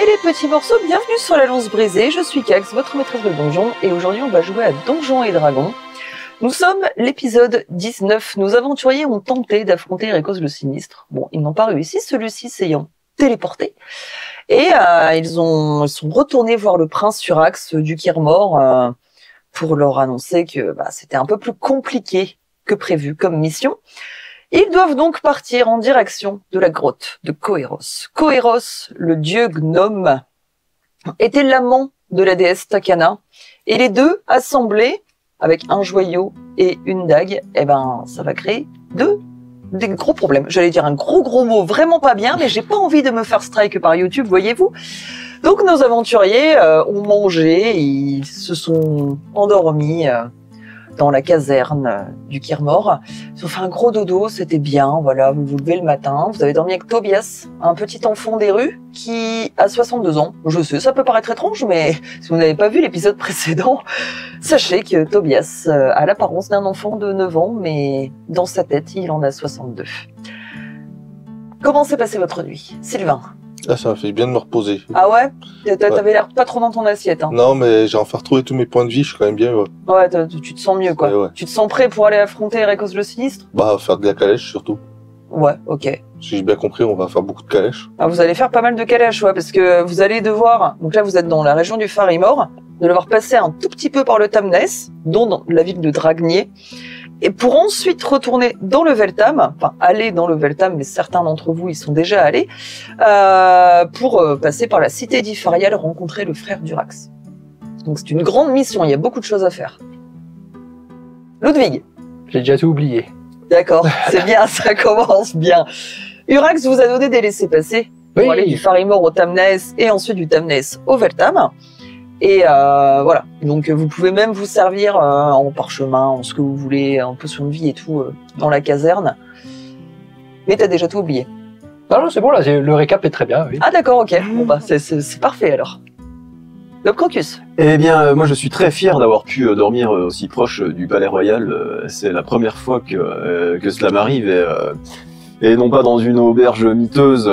les petits morceaux, bienvenue sur la Lance Brisée, je suis Cax, votre maîtresse de donjon, et aujourd'hui on va jouer à Donjons et Dragons. Nous sommes l'épisode 19, nos aventuriers ont tenté d'affronter Erekos le Sinistre. Bon, ils n'ont pas réussi, celui-ci s'ayant téléporté, et ils sont retournés voir le prince Surax du Kyr-Mor pour leur annoncer que c'était un peu plus compliqué que prévu comme mission. Ils doivent donc partir en direction de la grotte de Koeros. Koeros, le dieu gnome, était l'amant de la déesse Takana, et les deux assemblés, avec un joyau et une dague, ça va créer des gros problèmes. J'allais dire un gros mot vraiment pas bien, mais j'ai pas envie de me faire strike par YouTube, voyez-vous. Donc nos aventuriers ont mangé, ils se sont endormis dans la caserne du Kyr-Mor. Ils ont fait un gros dodo, c'était bien, voilà, vous vous levez le matin, vous avez dormi avec Tobias, un petit enfant des rues qui a 62 ans. Je sais, ça peut paraître étrange, mais si vous n'avez pas vu l'épisode précédent, sachez que Tobias a l'apparence d'un enfant de 9 ans, mais dans sa tête, il en a 62. Comment s'est passée votre nuit, Sylvain? Ah, ça m'a fait bien de me reposer. Ah ouais? T'avais l'air pas trop dans ton assiette, hein. Non, mais j'ai enfin retrouvé tous mes points de vie, je suis quand même bien. Ouais, tu te sens mieux, quoi. Ouais. Tu te sens prêt pour aller affronter Erekos le Sinistre? Faire de la calèche, surtout. Ouais, ok. Si j'ai bien compris, on va faire beaucoup de calèches. Alors vous allez faire pas mal de calèches, ouais, parce que vous allez devoir... Donc là, vous êtes dans la région du Farimor. Vous allez devoir passer un tout petit peu par le Tamnès, dont dans la ville de Dragnier. Et pour ensuite retourner dans le Veltam, enfin aller dans le Veltam, mais certains d'entre vous y sont déjà allés, pour passer par la cité d'Ifarial, rencontrer le frère d'Urax. Donc c'est une grande mission, il y a beaucoup de choses à faire. Ludwig. J'ai déjà tout oublié. D'accord, c'est bien, ça commence bien. Urax vous a donné des laissez-passer pour aller du Farimor au Tamnès et ensuite du Tamnès au Veltam. Et voilà, donc vous pouvez même vous servir en parchemin, en ce que vous voulez, en potion de vie et tout, dans la caserne. Mais t'as déjà tout oublié. Non, c'est bon, là, le récap est très bien, oui. Ah d'accord, ok. Bon c'est parfait alors. Le Crocus. Eh bien, moi je suis très fier d'avoir pu dormir aussi proche du Palais Royal. C'est la première fois que cela m'arrive, et non pas dans une auberge miteuse.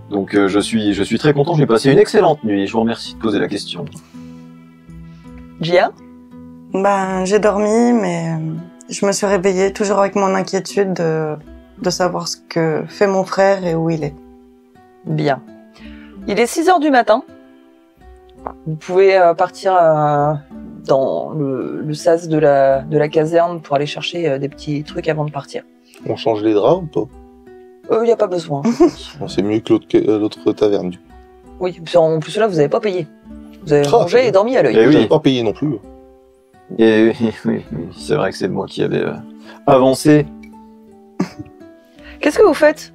Donc je suis très content, j'ai passé une excellente nuit, je vous remercie de poser la question. Gia? J'ai dormi, mais je me suis réveillée toujours avec mon inquiétude de savoir ce que fait mon frère et où il est. Bien. Il est 6 h du matin. Vous pouvez partir dans le sas de la caserne pour aller chercher des petits trucs avant de partir. On change les draps ou pas? Il n'y a pas besoin. C'est mieux que l'autre taverne, du coup. Oui, en plus là, vous n'avez pas payé. Vous avez mangé et dormi à l'œil. Et oui. J'avais pas payé non plus. Et oui, c'est vrai que c'est moi qui avais avancé. Qu'est-ce que vous faites?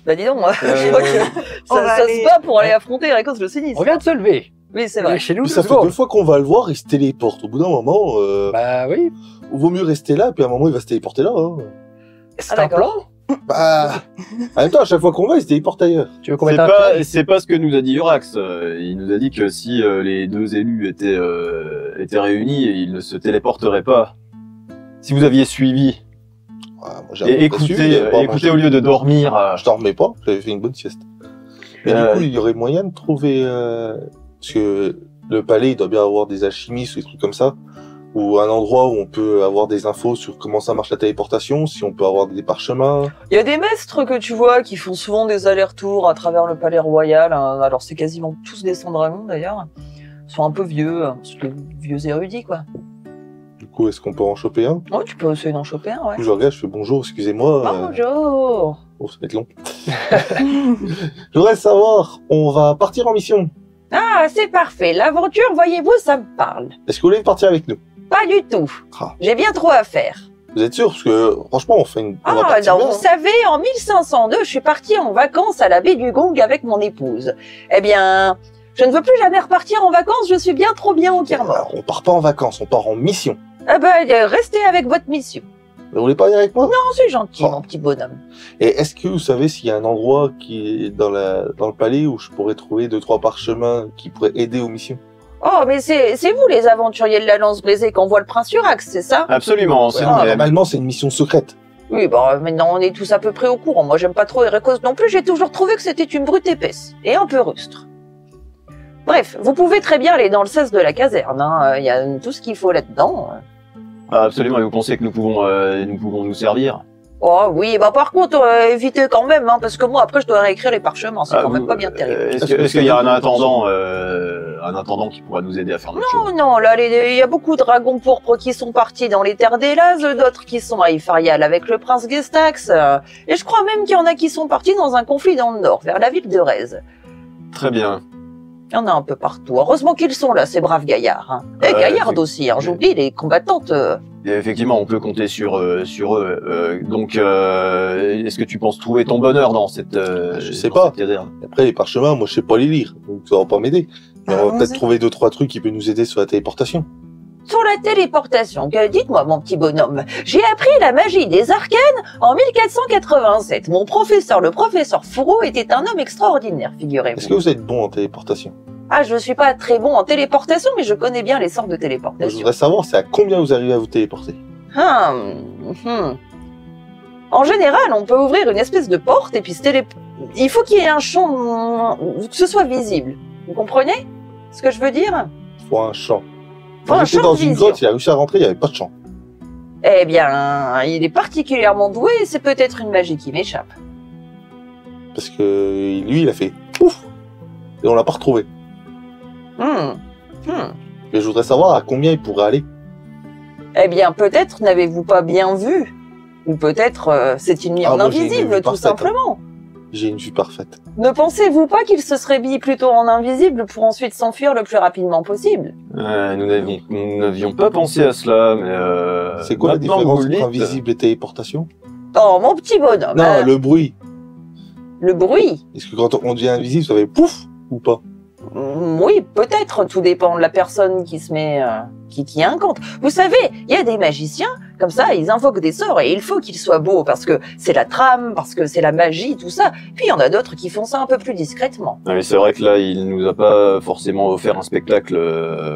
Dis donc, je crois que ça se bat pour aller affronter Erekos le Sinistre. On vient de se lever. Oui, c'est vrai. Chez nous, Mais ça fait 2 fois qu'on va le voir, il se téléporte. Au bout d'un moment, Bah oui. il vaut mieux rester là, puis à un moment, il va se téléporter là. Hein. C'est un plan. En même temps, à chaque fois qu'on va, il se téléporte ailleurs. Tu veux qu'on mette un plan? C'est pas ce que nous a dit Urax. Il nous a dit que si les deux élus étaient réunis, ils ne se téléporteraient pas. Si vous aviez suivi Moi, et écoutez au lieu de dormir. Je dormais pas, j'avais fait une bonne sieste. Mais du coup, il y aurait moyen de trouver... parce que le palais, il doit bien avoir des alchimistes ou des trucs comme ça, ou un endroit où on peut avoir des infos sur comment ça marche la téléportation, si on peut avoir des parchemins. Il y a des maîtres que tu vois qui font souvent des allers-retours à travers le palais royal. Alors c'est quasiment tous des dragons d'ailleurs. Ils sont un peu vieux, vieux érudits quoi. Du coup, est-ce qu'on peut en choper un? Oh, tu peux essayer d'en choper un, ouais. Du coup, je regarde, je fais bonjour, excusez-moi. Bonjour. Oh, ça va être long. Je voudrais savoir, on va partir en mission. Ah, c'est parfait. L'aventure, voyez-vous, ça me parle. Est-ce que vous voulez partir avec nous? Pas du tout. J'ai bien trop à faire. Vous êtes sûr? Parce que, franchement, on fait une... Vous savez, en 1502, je suis partie en vacances à la baie du Gong avec mon épouse. Eh bien, je ne veux plus jamais repartir en vacances, je suis bien trop bien au Kyr-Mor. On part pas en vacances, on part en mission. Restez avec votre mission. Vous voulez pas venir avec moi? Non, c'est gentil, mon petit bonhomme. Et est-ce que vous savez s'il y a un endroit qui est dans le palais où je pourrais trouver 2-3 parchemins qui pourraient aider aux missions? Oh, mais c'est vous les aventuriers de la Lance Brisée qui envoient le prince Urax, c'est ça? Absolument. Normalement, c'est une mission secrète. Oui, bon, maintenant on est tous à peu près au courant. Moi, j'aime pas trop Erekos non plus. J'ai toujours trouvé que c'était une brute épaisse et un peu rustre. Bref, vous pouvez très bien aller dans le sas de la caserne. Il y a tout ce qu'il faut là-dedans. Ah, absolument, et vous pensez que nous pouvons nous servir? Oh oui, bah par contre, évitez quand même, parce que moi après je dois réécrire les parchemins, c'est quand même pas bien terrible. Est-ce qu'il y a un intendant qui pourra nous aider à faire notre chose? Non, là il y a beaucoup de dragons pourpres qui sont partis dans les terres d'Élaz, d'autres qui sont à Ifarial avec le prince Gestax, et je crois même qu'il y en a qui sont partis dans un conflit dans le nord, vers la ville de Rez. Très bien. Il y en a un peu partout. Heureusement qu'ils sont là, ces braves gaillards. Et gaillardes aussi, j'oublie les combattantes. Et effectivement, on peut compter sur eux. Donc, est-ce que tu penses trouver ton bonheur dans cette je sais pas. Caserne? Après, les parchemins, moi, je sais pas les lire, donc ça va pas m'aider. Mais on va peut-être trouver 2-3 trucs qui peuvent nous aider sur la téléportation. Sur la téléportation, dites-moi, mon petit bonhomme, j'ai appris la magie des arcanes en 1487. Mon professeur, le professeur Fourreau, était un homme extraordinaire, figurez-vous. Est-ce que vous êtes bon en téléportation? Ah, je suis pas très bon en téléportation, mais je connais bien les sortes de Je téléportation. voudrais savoir, c'est à combien vous arrivez à vous téléporter? En général, on peut ouvrir une espèce de porte et puis il faut qu'il y ait un champ, que ce soit visible. Vous comprenez ce que je veux dire? Il faut un champ. Faut Quand un j'étais champ dans de une vision. grotte, il a réussi à rentrer, il n'y avait pas de champ. Eh bien, il est particulièrement doué et c'est peut-être une magie qui m'échappe. Parce que lui, il a fait pouf! Et on l'a pas retrouvé. Mais je voudrais savoir à combien il pourrait aller. Eh bien, peut-être n'avez-vous pas bien vu. Ou peut-être c'est une lumière moi, j'ai une invisible, vue tout parfaite, simplement. J'ai une vue parfaite. Ne pensez-vous pas qu'il se serait mis plutôt en invisible pour ensuite s'enfuir le plus rapidement possible? Nous n'avions pas pensé à cela, mais C'est quoi la maintenant que différence vous le entre dites, invisible et téléportation? Oh, mon petit bonhomme. Non, le bruit. Le bruit. Est-ce que quand on devient invisible, ça fait pouf ou pas? Oui, peut-être, tout dépend de la personne qui se met, qui incante. Vous savez, il y a des magiciens, comme ça, ils invoquent des sorts et il faut qu'ils soient beaux parce que c'est la trame, parce que c'est la magie, tout ça. Puis il y en a d'autres qui font ça un peu plus discrètement. Ah, mais c'est vrai que là, il nous a pas forcément offert un spectacle,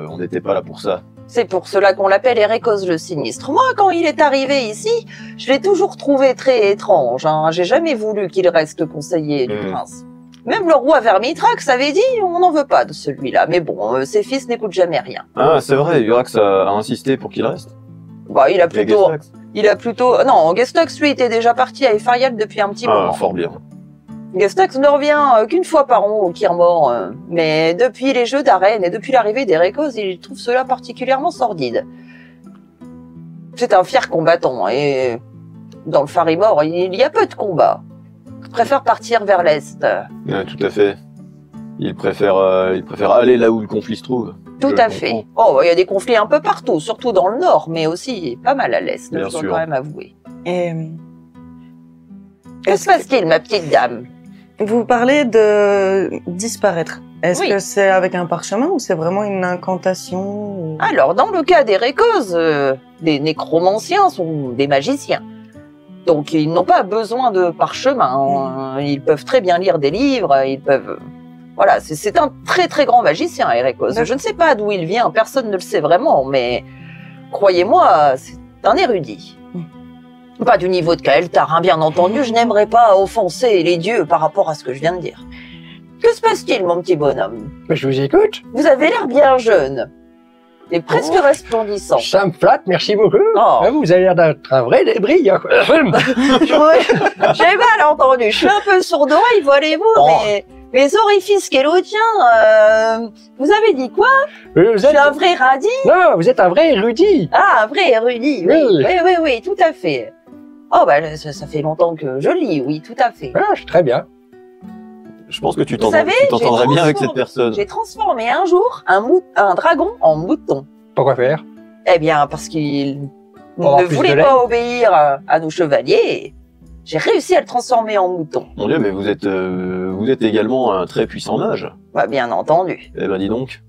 on n'était pas là pour ça. C'est pour cela qu'on l'appelle Erekos le sinistre. Moi, quand il est arrivé ici, je l'ai toujours trouvé très étrange. J'ai jamais voulu qu'il reste conseiller du prince. Même le roi Vermitrax avait dit on n'en veut pas de celui-là. Mais bon, ses fils n'écoutent jamais rien. Ah, c'est vrai, Urax a insisté pour qu'il reste. Bah, il a plutôt... Non, Gestax, lui, était déjà parti à Ifarial depuis un petit moment. Ah, fort bien. Gestax ne revient qu'une fois par an au Kirmor, mais depuis les jeux d'arène et depuis l'arrivée d'Erekos, il trouve cela particulièrement sordide. C'est un fier combattant, et dans le Farimor, il y a peu de combats. Il préfère partir vers l'Est. Tout à fait. Il préfère aller là où le conflit se trouve. Tout à fait. Oh, il y a des conflits un peu partout, surtout dans le Nord, mais aussi pas mal à l'Est, je dois quand même avouer. Que se passe-t-il, ma petite dame? Vous parlez de disparaître. Est-ce que c'est avec un parchemin ou c'est vraiment une incantation? Alors, dans le cas d'Erekos, des nécromanciens sont des magiciens. Donc, ils n'ont pas besoin de parchemin. Ils peuvent très bien lire des livres, ils peuvent... Voilà, c'est un très très grand magicien, Erekos. Je ne sais pas d'où il vient, personne ne le sait vraiment, mais croyez-moi, c'est un érudit. Pas du niveau de Kael'thar, bien entendu, je n'aimerais pas offenser les dieux par rapport à ce que je viens de dire. Que se passe-t-il, mon petit bonhomme? Je vous écoute. Vous avez l'air bien jeune. Et presque resplendissant. Ça me flatte, merci beaucoup. Oh. Vous avez l'air d'être un vrai débris. Hein. J'ai mal entendu, je suis un peu sourd-oreille, voyez-vous, mais les orifices qu'Élodien, vous avez dit quoi? Je suis un vrai radis? Non, vous êtes un vrai érudit. Ah, un vrai érudit, oui, tout à fait. Oh, bah, ça fait longtemps que je lis, oui, tout à fait. Ah, très bien. Je pense que tu t'entendrais bien avec cette personne. J'ai transformé un jour un dragon en mouton. Pourquoi faire? Eh bien, parce qu'il ne voulait pas obéir à nos chevaliers. J'ai réussi à le transformer en mouton. Mon Dieu, mais vous êtes également un très puissant mage. Bah, bien entendu. Eh ben, dis donc.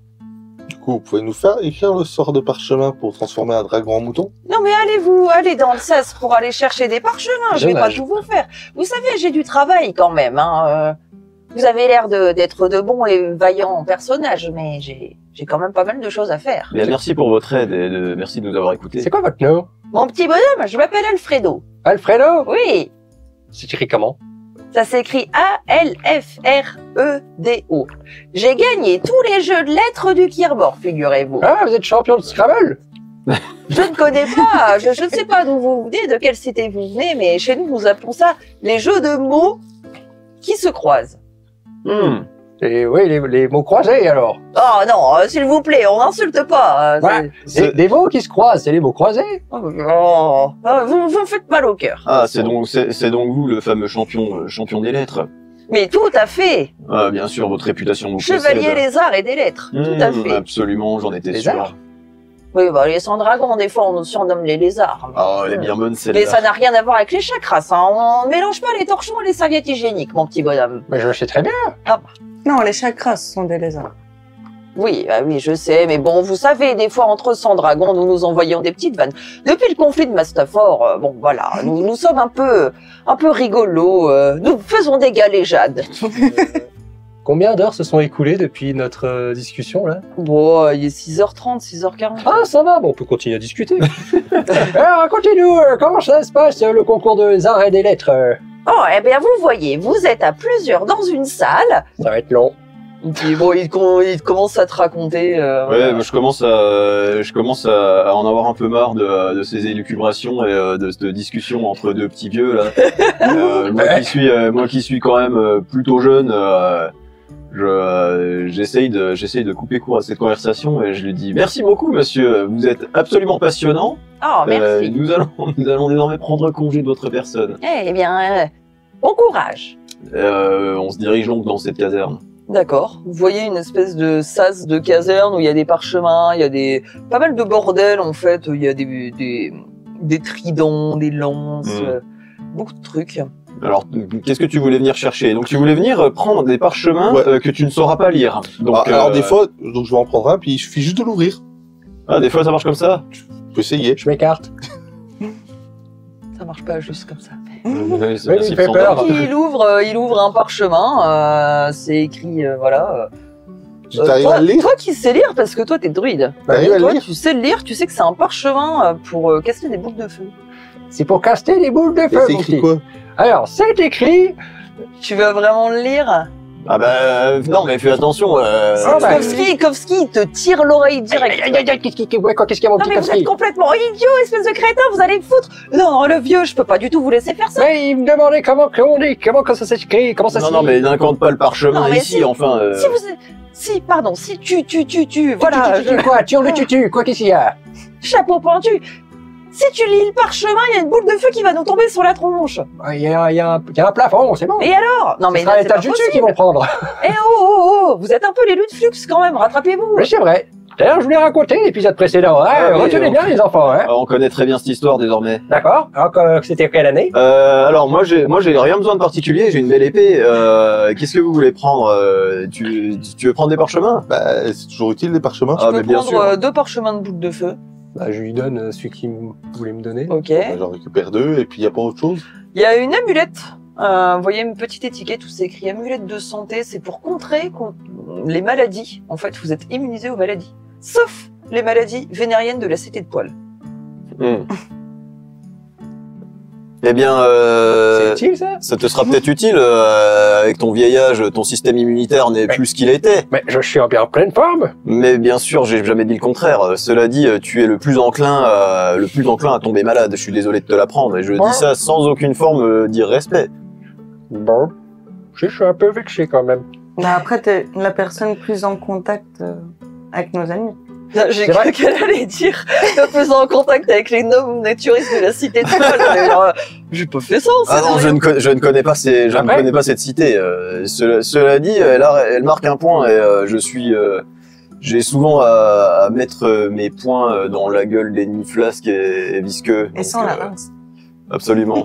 Du coup, vous pouvez nous faire écrire le sort de parchemin pour transformer un dragon en mouton? Non, mais allez dans le sas pour aller chercher des parchemins. Je vais pas tout vous faire. Vous savez, j'ai du travail quand même, Vous avez l'air d'être de bons et vaillants personnages, mais j'ai quand même pas mal de choses à faire. Bien, merci pour votre aide et merci de nous avoir écoutés. C'est quoi votre nom? Mon petit bonhomme, je m'appelle Alfredo. Alfredo? Oui, C'est écrit comment? ça s'écrit A-L-F-R-E-D-O. J'ai gagné tous les jeux de lettres du Kirborg, figurez-vous. Ah, vous êtes champion de Scrabble? Je ne connais pas, je ne sais pas d'où vous venez, de quelle cité vous venez, mais chez nous, nous appelons ça les jeux de mots qui se croisent. Et oui, les mots croisés, alors. Oh non, s'il vous plaît, on n'insulte pas. Ouais, des mots qui se croisent, c'est les mots croisés. Oh, vous me faites mal au cœur. Ah, c'est donc vous le fameux champion des lettres. Mais tout à fait. Ah, bien sûr, votre réputation vous Chevalier précède. des arts et des lettres, tout à fait. Absolument, j'en étais Les sûr. arts. Oui, bah, les sans-dragons, des fois, on nous surnomme les lézards. Ah, elle est bien bonne Mais celle-là. ça n'a rien à voir avec les chakras, hein. On mélange pas les torchons et les serviettes hygiéniques, mon petit bonhomme. Mais je sais très bien. Non, les chakras, ce sont des lézards. Oui, bah oui, je sais, mais bon, vous savez, des fois, entre sans-dragons, nous nous envoyons des petites vannes. Depuis le conflit de Mastafor, bon, voilà, nous sommes un peu rigolos, nous faisons des galéjades. Combien d'heures se sont écoulées depuis notre discussion, là? Bon, il est 6h30, 6h40. Ah, ça va, bon, on peut continuer à discuter. Alors, racontez-nous, comment ça se passe, le concours des arts et des lettres? Oh, eh bien, vous voyez, vous êtes à plusieurs dans une salle. Ça va être long. Et puis, bon, il commence à te raconter. Ouais, moi, je commence à en avoir un peu marre de ces élucubrations et de cette discussion entre deux petits vieux là. Moi qui suis quand même plutôt jeune, j'essaye de couper court à cette conversation et je lui dis merci beaucoup monsieur, vous êtes absolument passionnant. Oh, merci. Nous allons désormais prendre congé de votre personne. Eh bien, bon courage. On se dirige donc dans cette caserne. D'accord. Vous voyez une espèce de sas de caserne où il y a des parchemins, il y a pas mal de bordel en fait. Il y a des tridents, des lances, beaucoup de trucs. Alors, qu'est-ce que tu voulais venir chercher? Donc, tu voulais venir prendre des parchemins que tu ne sauras pas lire. Donc, alors des fois, donc je vais en prendre un, puis il suffit juste de l'ouvrir. Ah, des fois ça marche comme ça. Tu peux essayer. Je m'écarte. Ça marche pas juste comme ça. Oui, c'est Oui, merci il fait pour peur. ton- Il ouvre un parchemin. C'est écrit, voilà. Tu t'arrives à le lire? Toi qui sais lire, parce que toi t'es druide. T'arrives à le Toi lire? tu sais le lire, tu sais que c'est un parchemin pour casser des boules de feu. C'est pour caster les boules de Et feu, c'est mon écrit petit. quoi? Alors, c'est écrit... Tu vas vraiment le lire? Ah bah non, mais fais attention. Ah bah, Kovski, il te tire l'oreille direct. Qu'est-ce qu'il y a, mon Non petit mais vous êtes Kovski? complètement idiot, espèce de crétin, vous allez me foutre. Non, le vieux, je peux pas du tout vous laisser faire ça. Mais il me demandait comment ça s'écrit, comment ça se Non, non, mais n'incante pas le parchemin Non, mais ici, si- enfin. Si tu, voilà, Quoi, tu le tutu, quoi qu'est-ce qu'il y a? chapeau pointu. Si tu lis le parchemin, il y a une boule de feu qui va nous tomber sur la tronche. Il y a un plafond, c'est bon. Et alors? Non mais Ce sera là, les c'est pas tas de dessus qui possible. vont prendre. Eh oh, vous êtes un peu les Lutte-Flux quand même, rattrapez-vous. Oui, c'est vrai. D'ailleurs, je voulais raconter l'épisode précédent. Hein. Ah oui, Retenez bien les enfants. Hein. On connaît très bien cette histoire désormais. D'accord. Alors, c'était quelle année? Alors moi j'ai rien besoin de particulier, j'ai une belle épée. Qu'est-ce que vous voulez prendre? Tu veux prendre des parchemins? Bah, c'est toujours utile les parchemins. Ah, Tu mais peux bien prendre sûr. 2 parchemins de boules de feu. Bah, je lui donne celui qu'il voulait me donner. Ok. Bah, j'en récupère 2 et puis il y a pas autre chose. Il y a une amulette. Vous voyez une petite étiquette où c'est écrit amulette de santé. C'est pour contrer les maladies. En fait, vous êtes immunisé aux maladies. Sauf les maladies vénériennes de la cité de poil. Eh bien, C'est utile, ça? ça te sera peut-être utile. Avec ton vieil âge, ton système immunitaire n'est plus ce qu'il était. Mais je suis bien en pleine forme. Mais bien sûr, j'ai jamais dit le contraire. Cela dit, tu es le plus enclin à tomber malade. Je suis désolé de te l'apprendre et je dis ça sans aucune forme d'irrespect. Bon. Je suis un peu vexé quand même. Mais après, t'es la personne plus en contact avec nos amis. J'ai C'est vrai. cru qu'elle allait dire le plus en contact avec les noms naturistes de la cité de poil. Mais alors, j'ai pas fait ça. Ah non, je ne connais pas Après connais pas cette cité. Cela dit, elle marque un point et j'ai souvent à mettre mes poings dans la gueule d'ennemis flasques et visqueux. Et Donc, sans la rince. Absolument.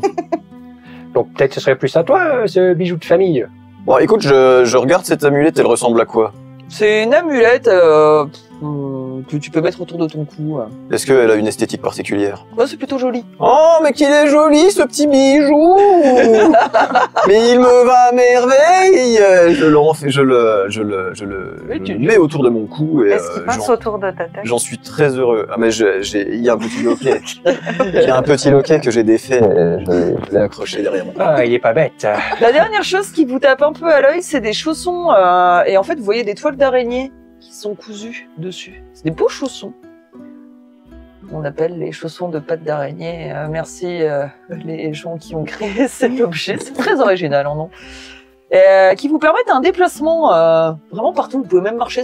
Donc peut-être ce serait plus à toi, ce bijou de famille. Bon, écoute, je regarde cette amulette, elle ressemble à quoi? C'est une amulette. que tu peux mettre autour de ton cou. Est-ce qu'elle a une esthétique particulière? Ouais, c'est plutôt joli. Oh, mais qu'il est joli, ce petit bijou! Mais il me va à merveille! Oui, tu- le mets autour de mon cou et Est-ce qu'il passe autour de ta tête? j'en suis très heureux. Ah, mais il y a un petit loquet. Il y a un petit loquet que j'ai défait et je l'ai accroché derrière moi. Ah, il est pas bête. La dernière chose qui vous tape un peu à l'œil, c'est des chaussons. Et en fait, vous voyez des toiles d'araignée qui sont cousues dessus. C'est des beaux chaussons. On appelle les chaussons de pattes d'araignée. Merci les gens qui ont créé cet objet. C'est très original en nom. Qui vous permettent un déplacement vraiment partout. Vous pouvez même marcher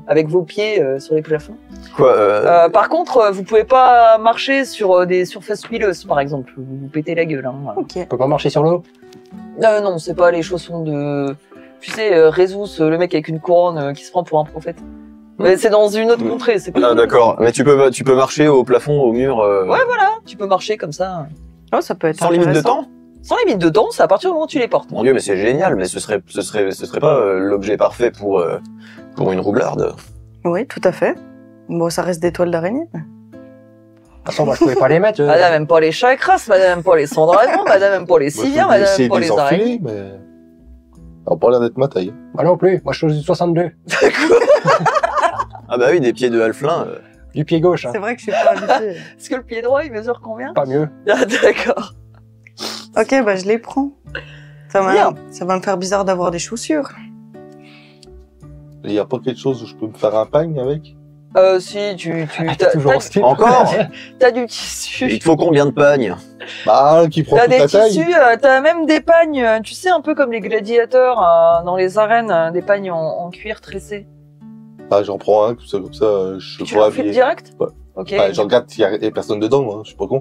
avec vos pieds sur les plafonds. Quoi, Par contre, vous pouvez pas marcher sur des surfaces huileuses, par exemple. Vous vous pétez la gueule. Hein. Ok. On peut pas marcher sur l'eau? Non, c'est pas les chaussons de... Tu sais, Résus, le mec avec une couronne qui se prend pour un prophète. Mais c'est dans une autre contrée, c'est pas... Ah, d'accord. Mais tu peux marcher au plafond, au mur, Ouais, voilà, tu peux marcher comme ça. Oh, ça peut être sans limite de intéressant. temps? Sans limite de temps, c'est à partir du moment où tu les portes. Mon Dieu, mais c'est génial, mais ce serait pas l'objet parfait pour une roublarde. Oui, tout à fait. Bon, ça reste des toiles d'araignée. De toute façon, moi, je pouvais pas les mettre. Madame aime pas les chakras, madame aime pas les sandragons, madame aime pas les Moi, je civières, vais madame essayer aime pas de les les araignées. enfiler, mais... Ça n'a pas l'air d'être ma taille. Moi non plus. Moi, je suis du 62. Ah bah oui, des pieds de halflin. Du pied gauche, hein. C'est vrai que je suis pas habituée. Est-ce que le pied droit, il mesure combien? Pas mieux. Ah, d'accord. Ok, bah je les prends. Bien. Ça va me faire bizarre d'avoir des chaussures. Il n'y a pas quelque chose où je peux me faire un pagne avec? Si, T'es toujours en style. Encore? t'as du Il tissu. te faut combien de pagnes? Bah, qui prend T'as toute des la taille? tissus, t'as même des pagnes, tu sais, un peu comme les gladiateurs dans les arènes, des pagnes en cuir tressé. Ah, j'en prends un, comme ça, je Tu pourrais l'enfiles habiller. direct? Ouais. Ok. Ouais, je regarde s'il y a personne dedans, moi, je suis pas con.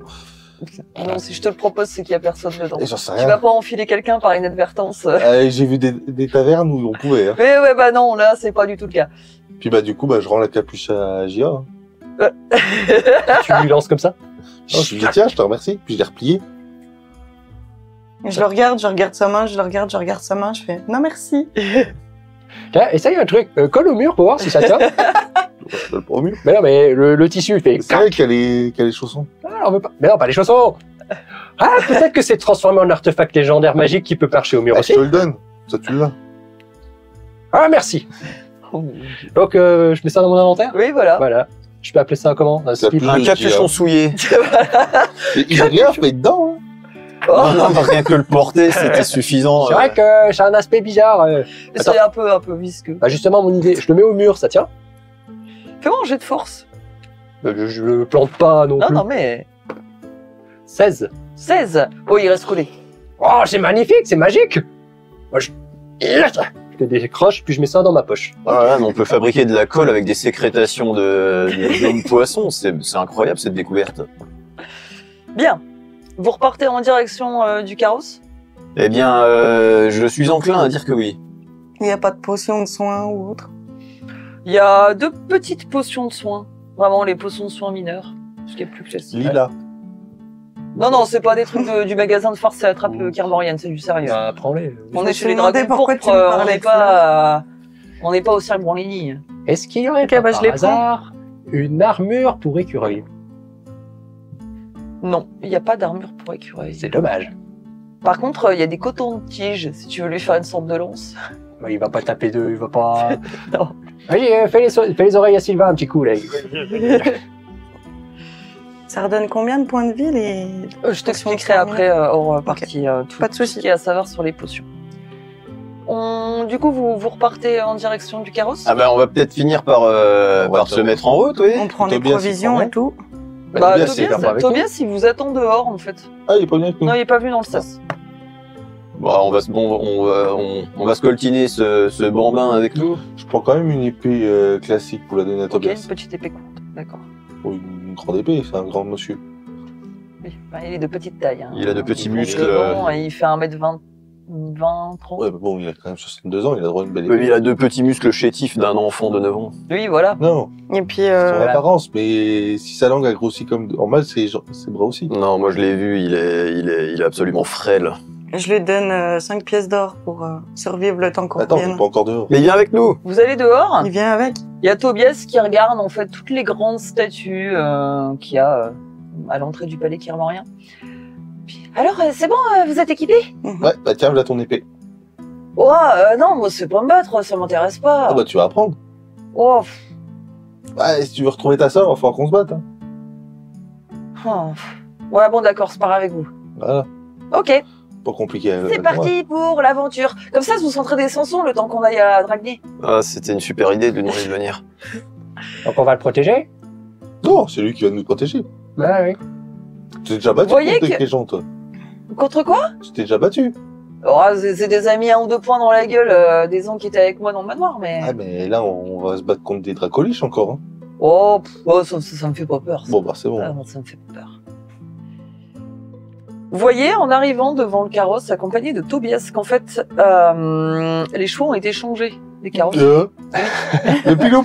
Non, si je te le propose, c'est qu'il y a personne dedans. Et j'en sais Tu vas rien. pas enfiler quelqu'un par inadvertance. J'ai vu des tavernes où on pouvait, hein. Mais ouais, bah non, là, c'est pas du tout le cas. Puis bah, du coup, bah, je rends la capuche à Gia. Hein. Tu lui lances comme ça? Non, je lui dis, tiens, je te remercie. Puis je l'ai replié. Je le regarde, je regarde sa main, je le regarde, je regarde sa main, je fais non merci. Tiens, essaye un truc. Colle au mur pour voir si ça tient. Je peux le prendre au mieux. Mais non, mais le tissu, il fait... C'est vrai qu'il y a les chaussons. Ah, on veut pas... Mais non, pas les chaussons. Ah, peut-être que c'est transformé en artefact légendaire magique qui peut marcher au mur Ah, aussi. je te le donne. Ça, tu l'as. Ah, merci. Donc, je mets ça dans mon inventaire. Oui, voilà. Voilà. Je peux appeler ça comment? Un Ça speed. peut- Un je capuchon dis, souillé. Il a rien fait dedans, hein. Oh, Non, non, rien que le porter, c'était suffisant. C'est vrai que c'est un aspect bizarre. c'est un peu visqueux. Bah justement, mon idée, je le mets au mur, ça tient. Fais-moi un jet de force. Je le plante pas non Non, plus. non, mais... 16. 16. Oh, il reste collé. Oh, c'est magnifique, c'est magique. Moi, je le décroche, puis je mets ça dans ma poche. Voilà, mais on peut fabriquer de la colle avec des sécrétations de poissons. C'est incroyable cette découverte. Bien. Vous repartez en direction du carrosse? Eh bien, je suis enclin à dire que oui. Il n'y a pas de potion de soin ou autre. Il y a 2 petites potions de soins. Vraiment, les potions de soins mineurs. Ce qui est plus classique. Lila. Non, non, c'est pas des trucs du magasin de farce et attrape Kermorian, c'est du sérieux. Bah, prends-les. On Je est me chez suis les demandé dragons pourquoi tu pourpres, me parlais on n'est pas au cirque Branligny. Est-ce qu'il y aurait Ok, pas bah, par je les hasard une armure pour écureuil? Non, il n'y a pas d'armure pour écureuil. C'est dommage. Par contre, il y a des cotons-tiges, si tu veux lui faire une sorte de lance. Bah, il va pas taper deux, il va pas... Non. Vas-y, fais les oreilles à Sylvain un petit coup, là. Ça redonne combien de points de vie les... Je t'expliquerai après hors partie Pas de tout souci. ce qu'il y a à savoir sur les potions. Du coup, vous repartez en direction du carrosse? Ah ben, on va peut-être finir par se mettre en route, oui. On prend des Tobias, provisions il et tout. Bah, Tobias, c'est Tobias, pas avec Tobias, il vous attend dehors, en fait. Ah, il est pas venu avec nous. Non, il est pas venu dans le sas. Bon, on va scoltiner ce bambin avec nous. Je prends quand même une épée classique pour la donner à Ok, Tobias. une petite épée courte, d'accord. Oh, une grande épée, c'est un grand monsieur. Oui, bah, il est de petite taille. Hein. Il a de petits Il est muscles. grand, et il fait 1m20, 30. Ouais, mais bon, il a quand même 62 ans, il a droit à une belle Oui, épée. il a de petits muscles chétifs d'un enfant de 9 ans. Oui, voilà. Non, Et puis, son Voilà. apparence, mais si sa langue a grossi comme normal, ses bras aussi. Non, moi je l'ai vu, il est absolument frêle. Je lui donne 5 pièces d'or pour survivre le temps qu'on Attends, on revienne. est pas encore dehors. Mais viens avec nous. Vous allez dehors. Il vient avec. Il y a Tobias qui regarde en fait toutes les grandes statues qu'il y a à l'entrée du palais qui remet rien. Puis, alors, c'est bon, vous êtes équipés? Ouais, bah tiens, voilà ton épée. Oh, non, moi c'est pas me battre, ça m'intéresse pas. Ah bah tu vas apprendre. Oh, Ouais, si tu veux retrouver ta sœur, il va falloir qu'on se batte. Hein. Ouais, bon d'accord, c'est pas grave avec vous. Voilà, Ok, pas compliqué. c'est parti pour l'aventure. Comme ça, vous s'entraînez des Samson le temps qu'on aille à Dragné. Ah, c'était une super idée de lui demander de venir. Donc on va le protéger? Non, c'est lui qui va nous protéger. Bah oui. Tu t'es déjà battu Voyez contre que- les gens, toi. Contre quoi? Tu t'es déjà battu. Oh, c'est des amis à 1 ou 2 points dans la gueule, des gens qui étaient avec moi dans le manoir, mais... Ah, mais là, on va se battre contre des dracoliches encore. Hein. Oh, ça me fait pas peur. Ça. Bon, bah c'est bon. Ah, non, ça me fait pas peur. Vous voyez, en arrivant devant le carrosse, accompagné de Tobias, qu'en fait, les chevaux ont été changés, les carrosses. Le pilou.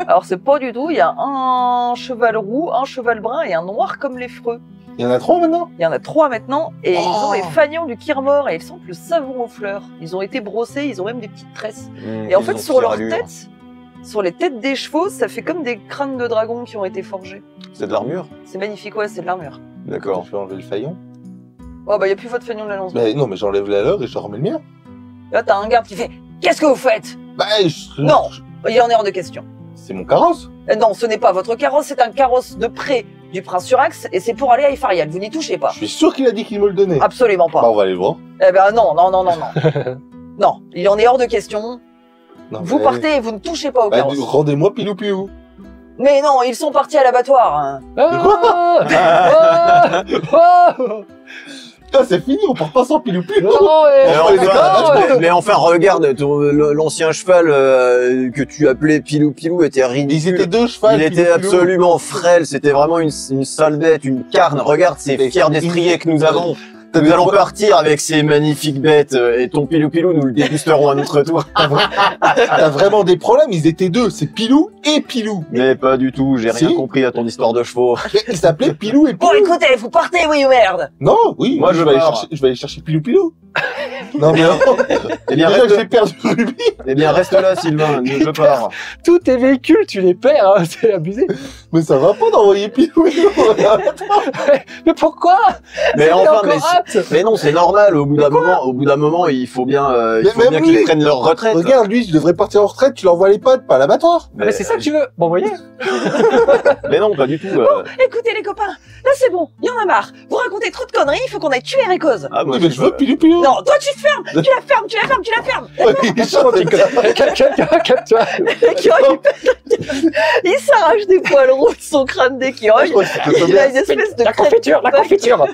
Alors, c'est pas du tout, il y a un cheval roux, un cheval brun et un noir comme les freux. Il y en a 3 maintenant. Il y en a 3 maintenant, et ils ont Oh. les fagnons du Kirmor, et ils sentent le savon aux fleurs. Ils ont été brossés, ils ont même des petites tresses. Et en fait, sur leurs têtes, sur les têtes des chevaux, ça fait comme des crânes de dragon qui ont été forgés. C'est de l'armure? C'est magnifique, ouais, c'est de l'armure. D'accord. Je vais enlever le faillon. Oh, bah, il n'y a plus votre fagnon de la lance. Mais non, mais j'enlève la leur et je remets le mien. Là, t'as un garde qui fait « Qu'est-ce que vous faites Bah, Non. ?» Il en est hors de question. C'est mon carrosse. Non, ce n'est pas votre carrosse, c'est un carrosse de près du prince Surax, et c'est pour aller à Ifarial. Vous n'y touchez pas. Je suis sûr qu'il a dit qu'il me le donnait. Absolument Bah, pas. on va aller le voir. Eh ben non. Non, il en est hors de question. Non, Vous mais- partez et vous ne touchez pas au Bah, carrosse. rendez-moi pilou. Mais non, ils sont partis à l'abattoir. Hein. Ah Ah, c'est fini, on part pas sans pilou. Non, Mais enfin, regarde, l'ancien cheval que tu appelais Pilou était Ils ridicule. étaient 2 chevals. Il était absolument frêle, c'était vraiment une sale bête, une carne. Regarde ces fiers destriers que nous avons. Nous allons partir avec ces magnifiques bêtes et ton Pilou nous le dégusterons à notre tour. T'as vraiment des problèmes, ils étaient 2, c'est Pilou et Pilou. Mais pas du tout, j'ai rien Si. compris à ton histoire de chevaux. Mais ils s'appelaient Pilou et Bon, Pilou. écoutez, vous partez, oui ou merde. Non, oui, Moi, je je vais aller pars. chercher, Pilou. Non, mais non. Eh bien, Déjà, reste, j'ai perdu Ruby. reste là, Sylvain, je pars. tous tes véhicules, tu les perds, hein, c'est abusé. Mais ça va pas d'envoyer Pilou. Mais pourquoi? Mais C'est enfin, encore apte. mais non, c'est normal, au bout d'un moment, il faut bien, Mais même qu'ils lui- prennent leur retraite. Regarde, lui, je devrais partir en retraite, tu l'envoies les potes, pas à l'abattoir. Mais c'est ça que tu veux. Bon, vous voyez. Mais non, pas du tout. Écoutez, les copains, là c'est bon, il y en a marre. Vous racontez trop de conneries, il faut qu'on aille tuer Récose. Ah, moi, Oui, mais je veux Pilou. Non, toi tu fermes. Calme-toi. L'écureuil, il s'arrache des poils roux de son crâne d'écureuil. Il a une espèce de La crête confiture, la confiture.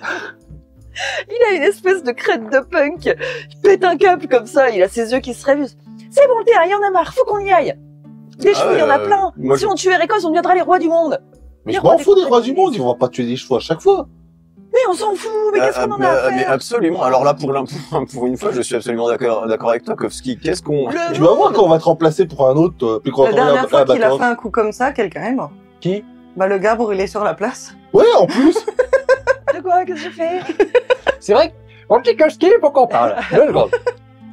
Il a une espèce de crête de punk. Il pète un câble comme ça, il a ses yeux qui se révusent. C'est bon le terrain, il y en a marre, faut qu'on y aille. Des chevaux, il y en a plein. moi, Si on tuait Récose, on deviendra les rois du monde. Mais je m'en fous des rois du monde, ils vont pas tuer des chevaux à chaque fois. Mais on s'en fout, mais qu'est-ce qu'on en a à mais faire? absolument. Alors là, pour une fois, je suis absolument d'accord avec toi, Kovski. Qu'est-ce qu'on... Le Tu vas voir quand on va te remplacer pour un autre, puis quand La on dernière fois qu'il a l'abattoir. fait un coup comme ça, quelqu'un est mort. Qui? Bah le gars brûlé sur la place. Ouais, en plus. De quoi? Qu'est-ce que j'ai fait? C'est vrai que mon petit Koski, il faut qu'on parle. 2 secondes.